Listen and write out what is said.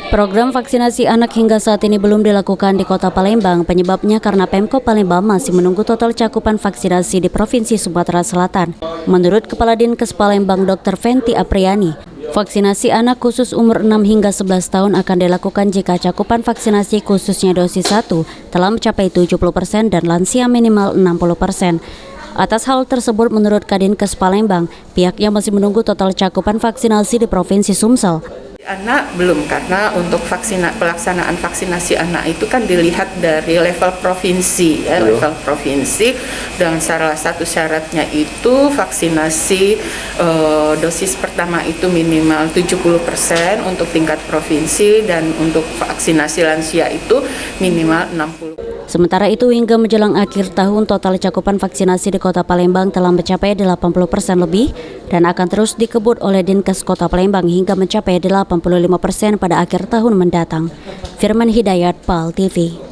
Program vaksinasi anak hingga saat ini belum dilakukan di Kota Palembang. Penyebabnya karena Pemkot Palembang masih menunggu total cakupan vaksinasi di Provinsi Sumatera Selatan. Menurut Kepala Dinkes Palembang Dr. Fenty Apriani, vaksinasi anak khusus umur 6 hingga 11 tahun akan dilakukan jika cakupan vaksinasi khususnya dosis 1 telah mencapai 70% dan lansia minimal 60%. Atas hal tersebut, menurut Kadinkes Palembang, pihaknya masih menunggu total cakupan vaksinasi di Provinsi Sumsel. Anak belum, karena untuk pelaksanaan vaksinasi anak itu kan dilihat dari level provinsi, level provinsi, dan salah satu syaratnya itu vaksinasi dosis pertama itu minimal 70% untuk tingkat provinsi, dan untuk vaksinasi lansia itu minimal 60%. Sementara itu, hingga menjelang akhir tahun, total cakupan vaksinasi di Kota Palembang telah mencapai 80% lebih dan akan terus dikebut oleh Dinkes Kota Palembang hingga mencapai 85% pada akhir tahun mendatang. Firman Hidayat, PAL TV.